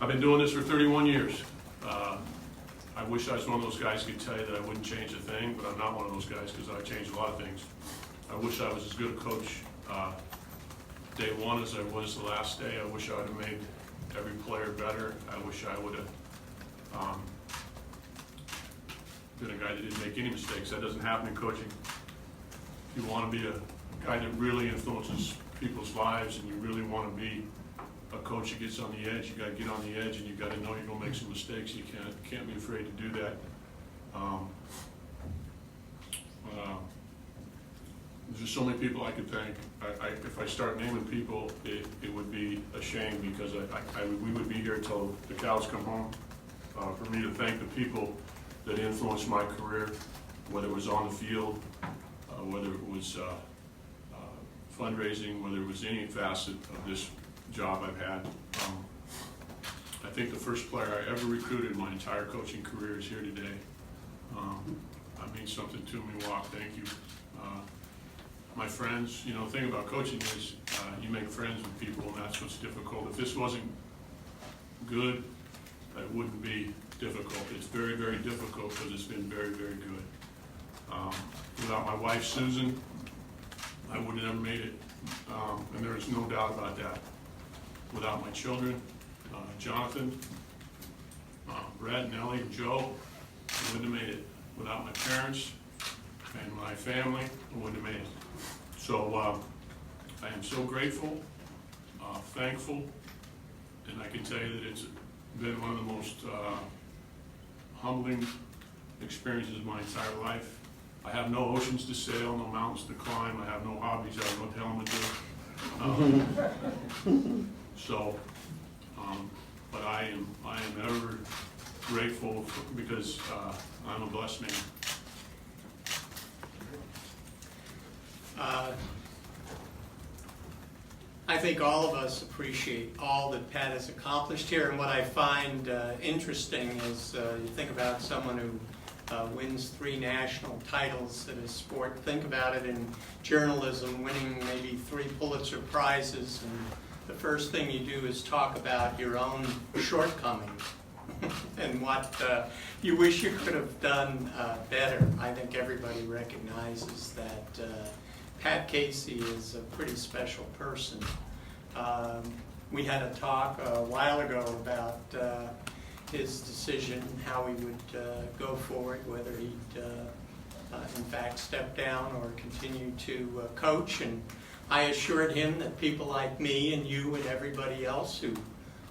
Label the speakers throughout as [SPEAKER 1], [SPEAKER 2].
[SPEAKER 1] been doing this for 31 years. I wish I was one of those guys who could tell you that I wouldn't change a thing, but I'm not one of those guys because I changed a lot of things. I wish I was as good a coach day one as I was the last day. I wish I would have made every player better. I wish I would have been a guy that didn't make any mistakes. That doesn't happen in coaching. If you want to be a guy that really influences people's lives and you really want to be a coach that gets on the edge, you got to get on the edge and you got to know you're going to make some mistakes. You can't be afraid to do that. There's just so many people I could thank. If I start naming people, it would be a shame because we would be here till the cows come home. For me to thank the people that influenced my career, whether it was on the field, whether it was fundraising, whether it was any facet of this job I've had. I think the first player I ever recruited my entire coaching career is here today. That means something to me. Walk, thank you. My friends, you know, the thing about coaching is you make friends with people, and that's what's difficult. If this wasn't good, it wouldn't be difficult. It's very, very difficult because it's been very, very good. Without my wife, Susan, I would have never made it, and there is no doubt about that. Without my children, Jonathan, Brett, Nellie, and Joe, I wouldn't have made it. Without my parents and my family, I wouldn't have made it. So I am so grateful, thankful, and I can tell you that it's been one of the most humbling experiences of my entire life. I have no oceans to sail, no mountains to climb. I have no hobbies I don't know what the hell I'm gonna do. But I am ever grateful because I'm a blessed man.
[SPEAKER 2] I think all of us appreciate all that Pat has accomplished here, and what I find interesting is you think about someone who wins 3 national titles in a sport. Think about it in journalism, winning maybe 3 Pulitzer Prizes, and the first thing you do is talk about your own shortcomings and what you wish you could have done better. I think everybody recognizes that Pat Casey is a pretty special person. We had a talk a while ago about his decision, how he would go forward, whether he'd in fact step down or continue to coach. And I assured him that people like me and you and everybody else who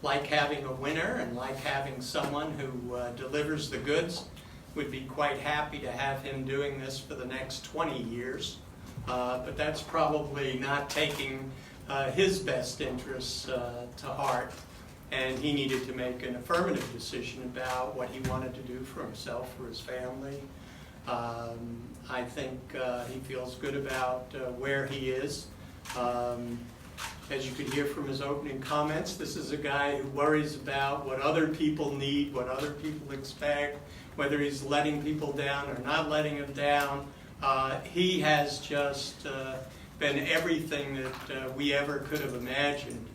[SPEAKER 2] like having a winner and like having someone who delivers the goods would be quite happy to have him doing this for the next 20 years. But that's probably not taking his best interests to heart. And he needed to make an affirmative decision about what he wanted to do for himself, for his family. I think he feels good about where he is. As you could hear from his opening comments, this is a guy who worries about what other people need, what other people expect, whether he's letting people down or not letting them down. He has just been everything that we ever could have imagined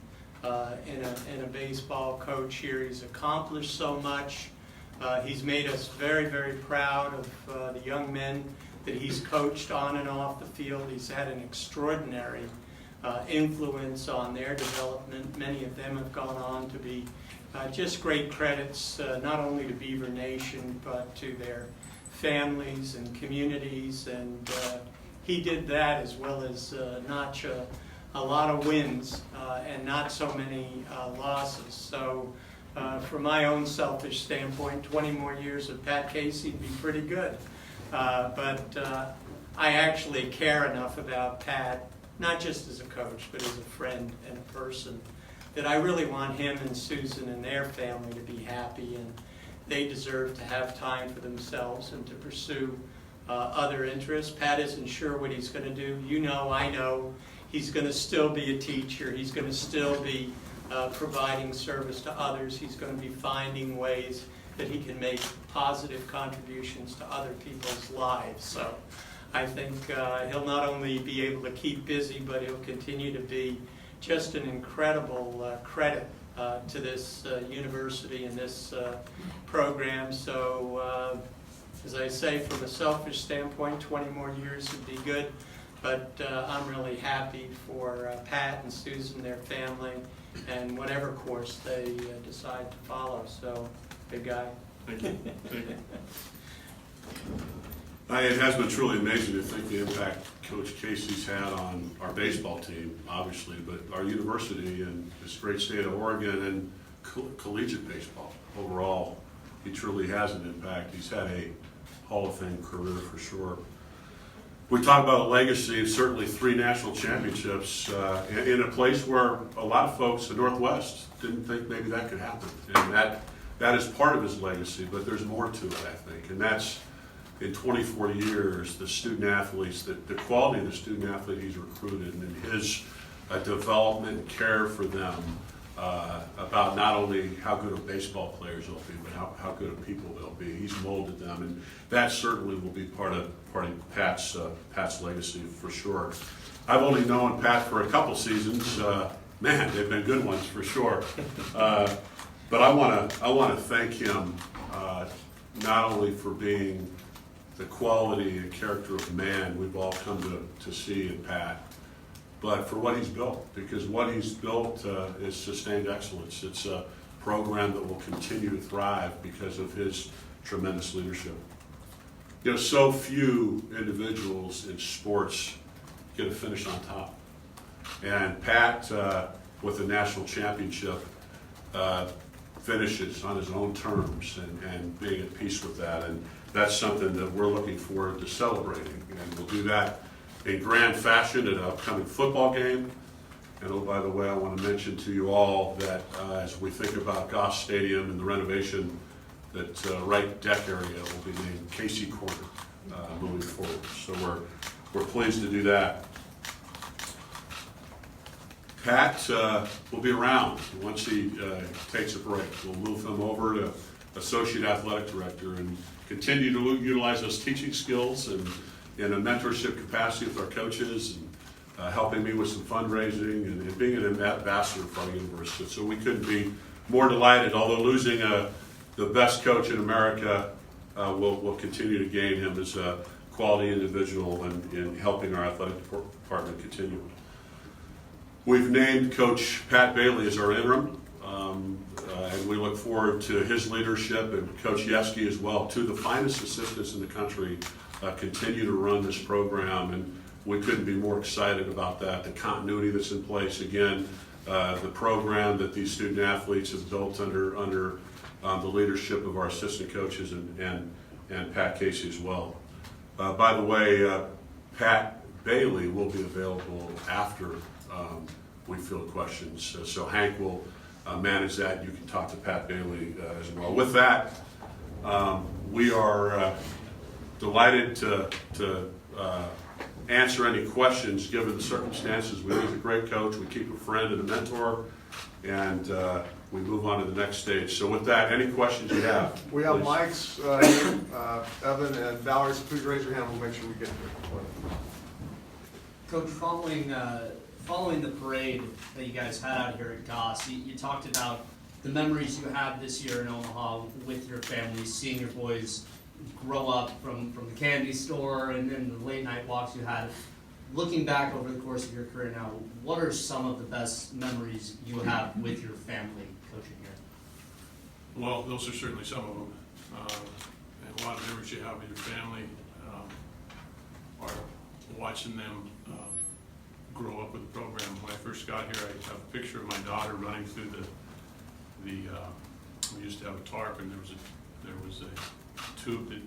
[SPEAKER 2] in a baseball coach here. He's accomplished so much. He's made us very, very proud of the young men that he's coached on and off the field. He's had an extraordinary influence on their development. Many of them have gone on to be just great credits, not only to Beaver Nation, but to their families and communities. And he did that as well as notch a lot of wins and not so many losses. So from my own selfish standpoint, 20 more years of Pat Casey would be pretty good. But I actually care enough about Pat, not just as a coach, but as a friend and a person, that I really want him and Susan and their family to be happy, and they deserve to have time for themselves and to pursue other interests. Pat isn't sure what he's going to do. You know, I know. He's going to still be a teacher. He's going to still be providing service to others. He's going to be finding ways that he can make positive contributions to other people's lives. So I think he'll not only be able to keep busy, but he'll continue to be just an incredible credit to this university and this program. So as I say, from a selfish standpoint, 20 more years would be good. But I'm really happy for Pat and Susan, their family, and whatever course they decide to follow. So, big guy.
[SPEAKER 1] Thank you. Thank you.
[SPEAKER 3] It has been truly amazing to think the impact Coach Casey's had on our baseball team, obviously, but our university and this great state of Oregon and collegiate baseball overall. He truly has an impact. He's had a Hall of Fame career for sure. We talk about a legacy of certainly 3 national championships in a place where a lot of folks in the Northwest didn't think maybe that could happen. And that is part of his legacy, but there's more to it, I think. And that's in 24 years, the student athletes, the quality of the student athlete he's recruited and his development and care for them about not only how good of baseball players they'll be, but how good of people they'll be. He's molded them, and that certainly will be part of Pat's legacy for sure. I've only known Pat for a couple seasons. Man, they've been good ones for sure. But I want to thank him not only for being the quality and character of man we've all come to see in Pat, but for what he's built, because what he's built is sustained excellence. It's a program that will continue to thrive because of his tremendous leadership. You know, so few individuals in sports get a finish on top. And Pat, with the national championship, finishes on his own terms and being at peace with that. And that's something that we're looking forward to celebrating. And we'll do that in grand fashion at an upcoming football game. And oh, by the way, I want to mention to you all that as we think about Goff Stadium and the renovation, that right deck area will be named Casey Corner moving forward. So we're pleased to do that. Pat will be around once he takes a break. We'll move him over to Associate Athletic Director and continue to utilize those teaching skills and in a mentorship capacity with our coaches and helping me with some fundraising and being an ambassador for our university. So we couldn't be more delighted, although losing the best coach in America, we'll continue to gain him as a quality individual in helping our athletic department continue. We've named Coach Pat Bailey as our interim, and we look forward to his leadership and Coach Yeski as well. Two of the finest assistants in the country continue to run this program, and we couldn't be more excited about that. The continuity that's in place, again, the program that these student athletes have built under the leadership of our assistant coaches and Pat Casey as well. By the way, Pat Bailey will be available after we field questions. So Hank will manage that. You can talk to Pat Bailey as well. With that, we are delighted to answer any questions given the circumstances. We lose a great coach, we keep a friend and a mentor, and we move on to the next stage. So with that, any questions you have?
[SPEAKER 4] We have mics here. Evan and Valerie, so please raise your hand. We'll make sure we get to it.
[SPEAKER 5] Coach, following the parade that you guys had out here at Goss, you talked about the memories you had this year in Omaha with your family, seeing your boys grow up from the candy store and then the late night walks you had. Looking back over the course of your career now, what are some of the best memories you have with your family coaching here?
[SPEAKER 1] Well, those are certainly some of them. And a lot of memories you have with your family are watching them grow up with the program. When I first got here, I have a picture of my daughter running through we used to have a tarp, and there was a tube that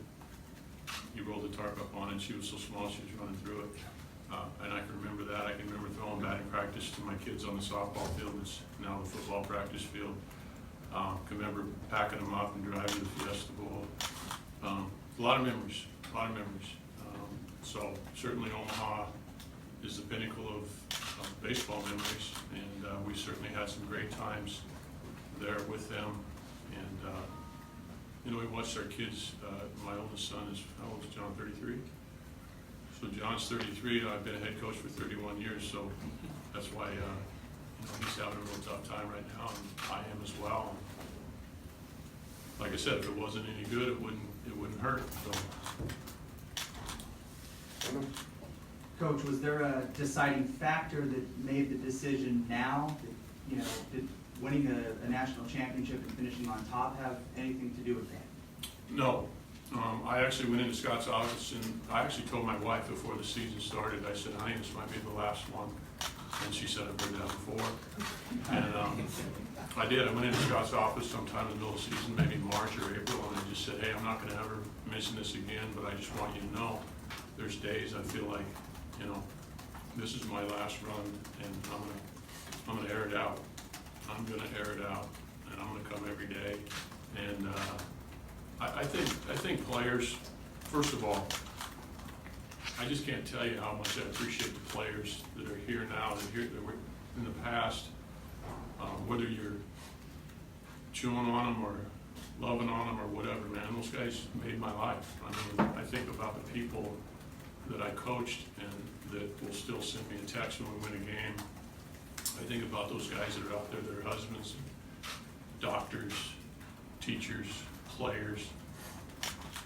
[SPEAKER 1] you rolled the tarp up on, and she was so small she was running through it. And I can remember that. I can remember throwing batting practice to my kids on the softball field, it's now the football practice field. Can remember packing them up and driving to the Fiesta Bowl. A lot of memories, so certainly Omaha is the pinnacle of baseball memories, and we certainly had some great times there with them. And we watched our kids. My oldest son is, how old is John? 33? So John's 33, and I've been a head coach for 31 years, so that's why he's having a real tough time right now, and I am as well. Like I said, if it wasn't any good, it wouldn't hurt, so.
[SPEAKER 6] Coach, was there a deciding factor that made the decision now? Did winning a national championship and finishing on top have anything to do with that?
[SPEAKER 1] No. I actually went into Scott's office, and I actually told my wife before the season started, I said, honey, this might be the last one. And she said, I've heard that before. And I did. I went into Scott's office sometime in the middle of the season, maybe March or April, and I just said, hey, I'm not going to ever mention this again, but I just want you to know there's days I feel like, this is my last run, and I'm gonna air it out. I'm gonna air it out, and I'm gonna come every day. And I think players, first of all, I just can't tell you how much I appreciate the players that are here now, that were in the past, whether you're chewing on them or loving on them or whatever, man, those guys made my life. I mean, I think about the people that I coached and that will still send me a text when we win a game. I think about those guys that are out there, their husbands, doctors, teachers, players.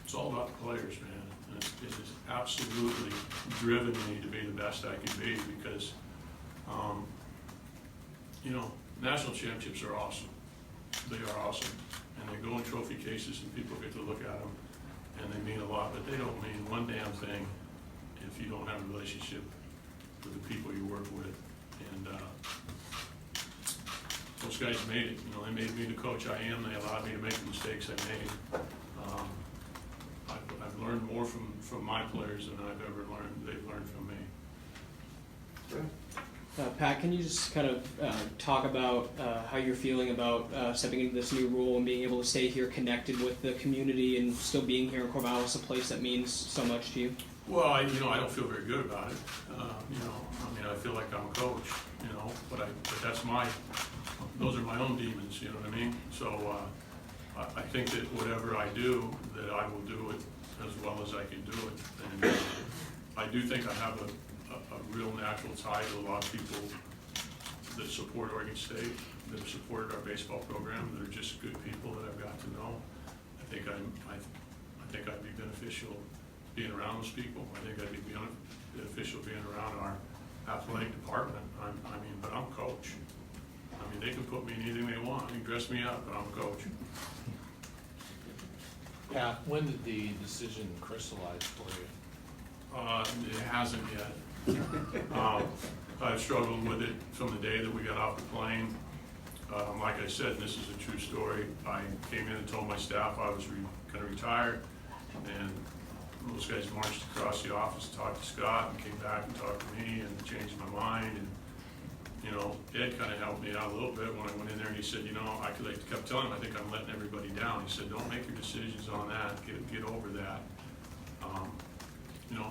[SPEAKER 1] It's all about the players, man. And it has absolutely driven me to be the best I can be because, national championships are awesome. They are awesome. And they go in trophy cases and people get to look at them and they mean a lot, but they don't mean one damn thing if you don't have a relationship with the people you work with. And those guys made it. They made me the coach I am. They allowed me to make the mistakes I made. I've learned more from my players than they've learned from me.
[SPEAKER 7] Pat, can you just kind of talk about how you're feeling about stepping into this new role and being able to stay here connected with the community and still being here in Corvallis, a place that means so much to you?
[SPEAKER 1] Well, I don't feel very good about it. I feel like I'm a coach, but those are my own demons, you know what I mean? So I think that whatever I do, that I will do it as well as I can do it. And I do think I have a real natural tie to a lot of people that support Oregon State, that have supported our baseball program, that are just good people that I've got to know. I think I'd be beneficial being around those people. I think I'd be beneficial being around our athletic department. But I'm a coach. They can put me in anything they want. They can dress me up, but I'm a coach.
[SPEAKER 8] Pat, when did the decision crystallize for you?
[SPEAKER 1] It hasn't yet. I've struggled with it from the day that we got off the plane. Like I said, and this is a true story, I came in and told my staff I was going to retire, and those guys marched across the office, talked to Scott, and came back and talked to me and changed my mind. And Ed kind of helped me out a little bit when I went in there, and he said, I kept telling him, I think I'm letting everybody down. He said, don't make your decisions on that, get over that.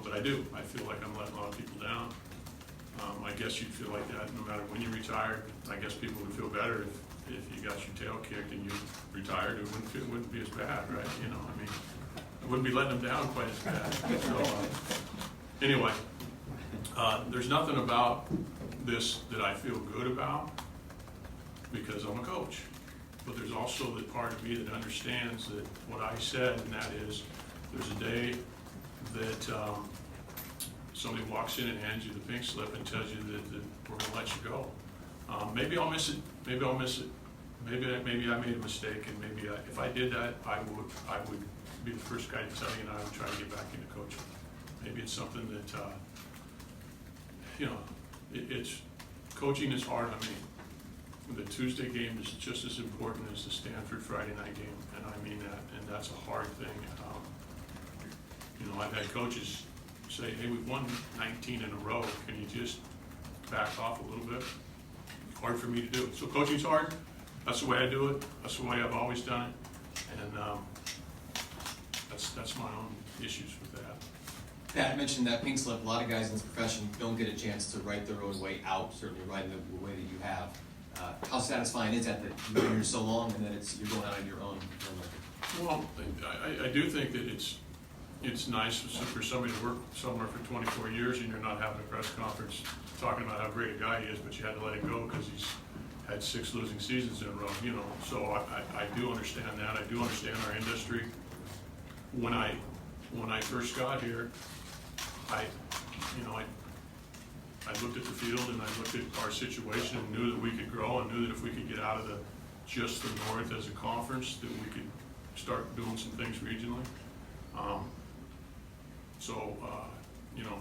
[SPEAKER 1] But I do. I feel like I'm letting a lot of people down. I guess you'd feel like that no matter when you retired. I guess people would feel better if you got your tail kicked and you retired. It wouldn't be as bad, right? I wouldn't be letting them down quite as bad. So anyway, there's nothing about this that I feel good about because I'm a coach. But there's also the part of me that understands that what I said, and that is there's a day that somebody walks in and hands you the pink slip and tells you that we're going to let you go. Maybe I'll miss it. Maybe I'll miss it. Maybe I made a mistake, and maybe if I did that, I would be the first guy to tell you, and I would try to get back into coaching. Maybe it's something that it's coaching is hard on me. The Tuesday game is just as important as the Stanford Friday night game, and I mean that, and that's a hard thing. I've had coaches say, hey, we've won 19 in a row. Can you just back off a little bit? Hard for me to do. So coaching's hard. That's the way I do it. That's the way I've always done it. And that's my own issues with that.
[SPEAKER 9] Pat mentioned that pink slip. A lot of guys in this profession don't get a chance to write their own way out, certainly writing the way that you have. How satisfying is that you've been here so long and that you're going out on your own?
[SPEAKER 1] Well, I do think that it's nice for somebody to work somewhere for 24 years and you're not having a press conference talking about how great a guy he is, but you had to let him go because he's had 6 losing seasons in a row, you know. So I do understand that. I do understand our industry. When I first got here, I looked at the field and I looked at our situation and knew that we could grow and knew that if we could get out of just the North as a conference, that we could start doing some things regionally. You know,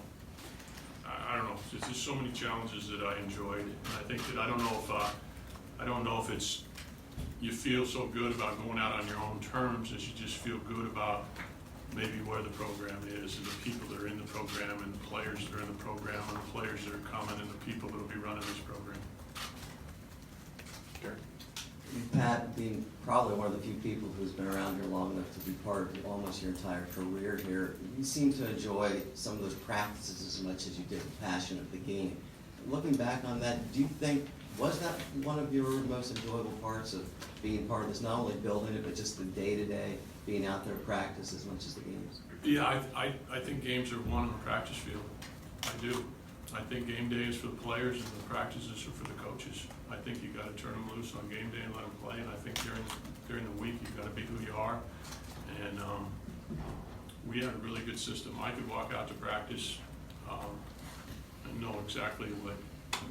[SPEAKER 1] I don't know. There's just so many challenges that I enjoyed, and I think that I don't know if it's you feel so good about going out on your own terms as you just feel good about maybe where the program is and the people that are in the program and the players that are in the program and the players that are coming and the people that will be running this program.
[SPEAKER 10] Pat, being probably one of the few people who's been around here long enough to be part of almost your entire career here, you seem to enjoy some of those practices as much as you did the passion of the game. Looking back on that, do you think, was that one of your most enjoyable parts of being part of this, not only building it, but just the day-to-day, being out there practice as much as the games?
[SPEAKER 1] Yeah, I think games are won on the practice field. I do. I think game day is for the players and the practices are for the coaches. I think you got to turn them loose on game day and let them play. And I think during the week you've got to be who you are. And we had a really good system. I could walk out to practice and know exactly what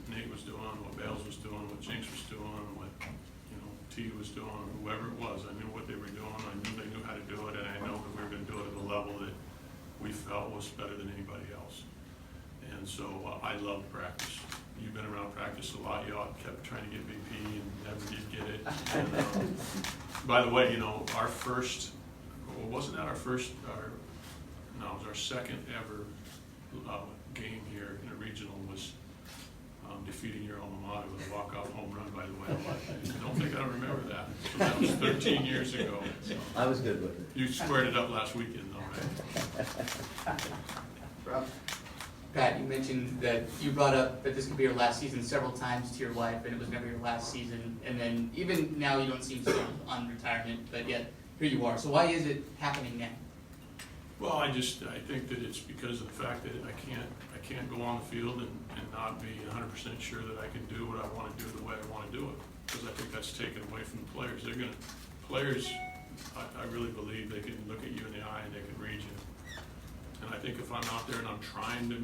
[SPEAKER 1] Nate was doing, what Bales was doing, what Jinx was doing, what T was doing, whoever it was. I knew what they were doing. I knew they knew how to do it, and I know that we were going to do it at a level that we felt was better than anybody else. And so I love practice. You've been around practice a lot. Y'all kept trying to get BP and never did get it. And, by the way, our first, well, wasn't that our first, no, it was our second ever game here in a regional was defeating your alma mater with a walk-off home run, by the way. I don't think I remember that. So that was 13 years ago. So.
[SPEAKER 10] I was good with it.
[SPEAKER 1] You squared it up last weekend, though, right?
[SPEAKER 4] Rob?
[SPEAKER 11] Pat, you mentioned that you brought up that this could be your last season several times to your wife, and it was never your last season. And then even now you don't seem so on retirement, but yet here you are. So why is it happening now?
[SPEAKER 1] Well, I think that it's because of the fact that I can't go on the field and not be 100% sure that I can do what I want to do the way I want to do it. Because I think that's taken away from the players. Players, I really believe they can look at you in the eye and they can read you. And I think if I'm out there and I'm trying to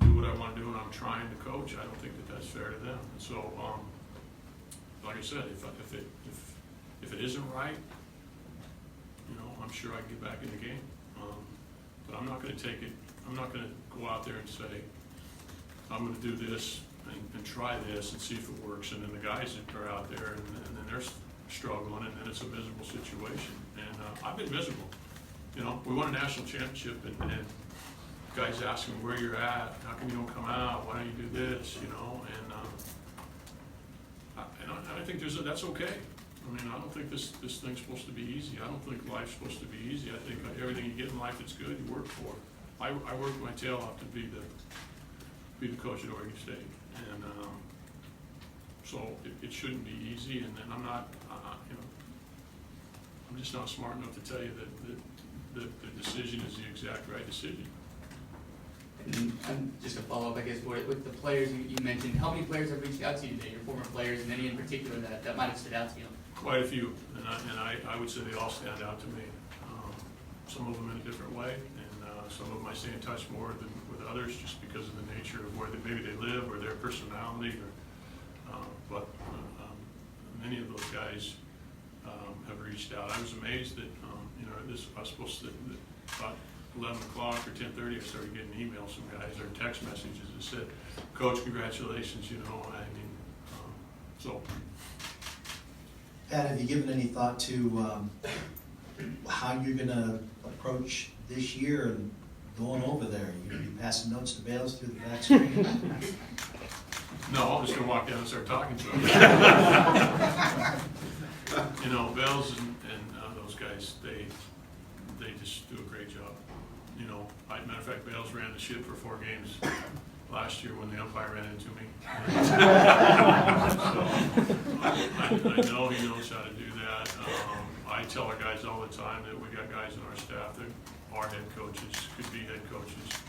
[SPEAKER 1] do what I want to do and I'm trying to coach, I don't think that that's fair to them. And so, like I said, if it isn't right, I'm sure I can get back in the game. But I'm not going to take it. I'm not going to go out there and say I'm going to do this and try this and see if it works. And then the guys that are out there and then they're struggling and then it's a miserable situation. And I've been miserable. We won a national championship, and guys asking where you're at, how come you don't come out, why don't you do this, and I think that's okay. I mean, I don't think this thing's supposed to be easy. I don't think life's supposed to be easy. I think everything you get in life that's good, you work for. I worked my tail off to be the coach at Oregon State, and so it shouldn't be easy. And I'm not, I'm just not smart enough to tell you that the decision is the exact right decision.
[SPEAKER 11] And just a follow-up, I guess, with the players you mentioned, how many players have reached out to you today, your former players, and any in particular that might have stood out to you?
[SPEAKER 1] Quite a few, and I would say they all stand out to me. Some of them in a different way, and some of them I stay in touch more than with others just because of the nature of where maybe they live or their personality. But many of those guys have reached out. I was amazed that I was supposed to about 11 o'clock or 10:30. I started getting emails from guys or text messages that said, "Coach, congratulations." So.
[SPEAKER 12] Pat, have you given any thought to how you're going to approach this year and going over there? You're going to be passing notes to Bales through the back screen?
[SPEAKER 1] No, I'm just going to walk down and start talking to him. Bales and those guys, they just do a great job. Matter of fact, Bales ran the ship for 4 games last year when the umpire ran into me. So I know he knows how to do that. I tell our guys all the time that we got guys on our staff that are head coaches, could be head coaches,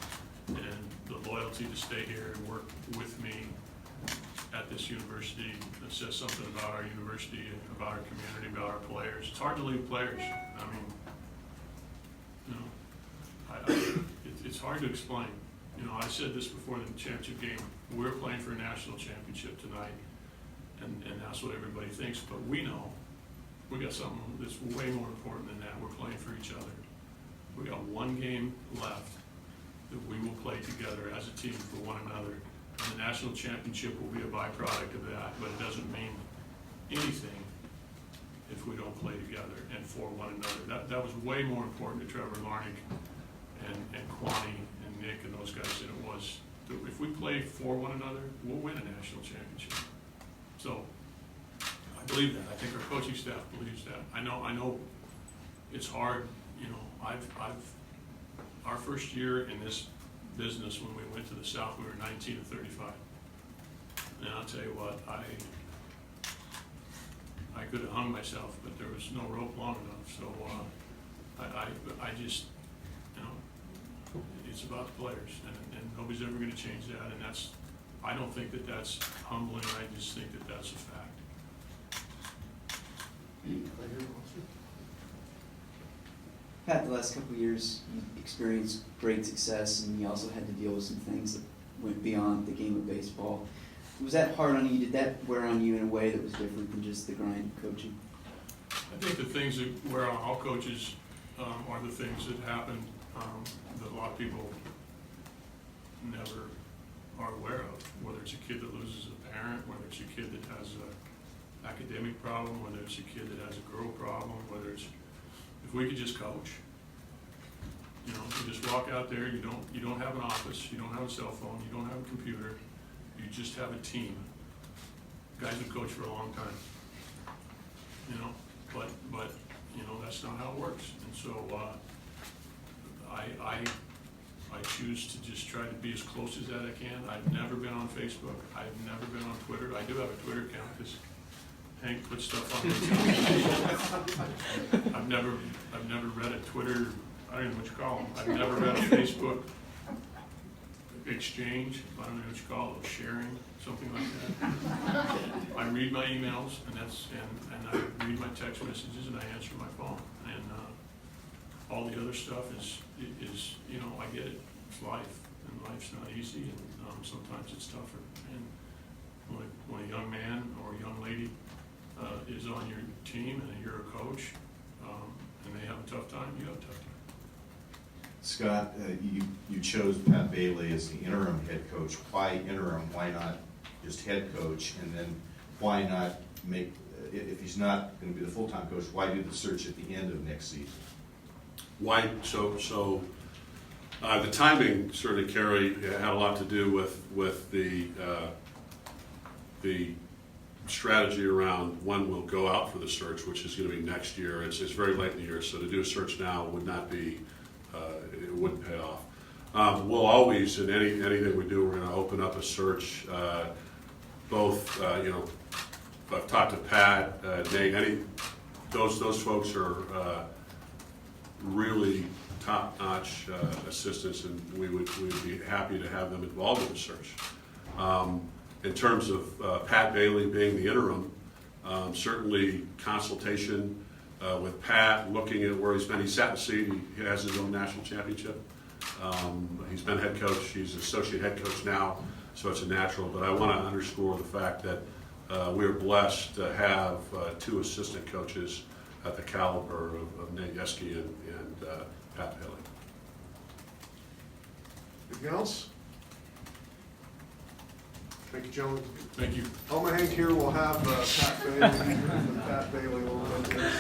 [SPEAKER 1] and the loyalty to stay here and work with me at this university, that says something about our university, about our community, about our players. It's hard to leave players. I mean, you know, it's hard to explain. You know, I said this before the championship game. We're playing for a national championship tonight, and that's what everybody thinks. But we know we got something that's way more important than that. We're playing for each other. We got one game left that we will play together as a team for one another. And the national championship will be a byproduct of that, but it doesn't mean anything if we don't play together and for one another. That was way more important to Trevor Larnick and Kwani and Nick and those guys than it was. If we play for one another, we'll win a national championship. So I believe that. I think our coaching staff believes that. I know it's hard. You know, our first year in this business, when we went to the South, we were 19 and 35. And I'll tell you what, I could have hung myself, but there was no rope long enough. So I just, you know, it's about the players, and nobody's ever going to change that. And I don't think that that's humbling. I just think that that's a fact.
[SPEAKER 13] Pat, the last couple of years, you experienced great success, and you also had to deal with some things that went beyond the game of baseball. Was that hard on you? Did that wear on you in a way that was different than just the grind of coaching?
[SPEAKER 1] I think the things that wear on all coaches are the things that happen that a lot of people never are aware of, whether it's a kid that loses a parent, whether it's a kid that has an academic problem, whether it's a kid that has a girl problem, whether it's, if we could just coach, you know, you just walk out there, you don't have an office, you don't have a cell phone, you don't have a computer, you just have a team. Guys have coached for a long time, you know, but you know, that's not how it works. And so I choose to just try to be as close as that I can. I've never been on Facebook. I've never been on Twitter. I do have a Twitter account because Hank puts stuff on there. I've never read a Twitter, I don't know what you call them. I've never read a Facebook exchange, I don't know what you call it, sharing, something like that. I read my emails and I read my text messages and I answer my phone. And all the other stuff is, you know, I get it. It's life, and life's not easy, and sometimes it's tougher. And when a young man or a young lady is on your team and you're a coach, and they have a tough time, you have a tough time.
[SPEAKER 14] Scott, you chose Pat Bailey as the interim head coach. Why interim? Why not just head coach? And then why not make, if he's not going to be the full-time coach, why do the search at the end of next season?
[SPEAKER 3] Why? So the timing, certainly, Kerry, had a lot to do with the strategy around when we'll go out for the search, which is going to be next year. It's very late in the year, so to do a search now would not be, it wouldn't pay off. We'll always, in anything we do, we're going to open up a search. Both, you know, I've talked to Pat, Nate, those folks are really top-notch assistants, and we would be happy to have them involved in the search. In terms of Pat Bailey being the interim, certainly consultation with Pat, looking at where he's been. He sat in the seat. He has his own national championship. He's been head coach. He's associate head coach now, so it's a natural. But I want to underscore the fact that we're blessed to have two assistant coaches at the caliber of Nate Yeske and Pat Bailey.
[SPEAKER 4] Anything else? Thank you, gentlemen.
[SPEAKER 1] Thank you.
[SPEAKER 4] Elma Hank here will have Pat Bailey a little bit.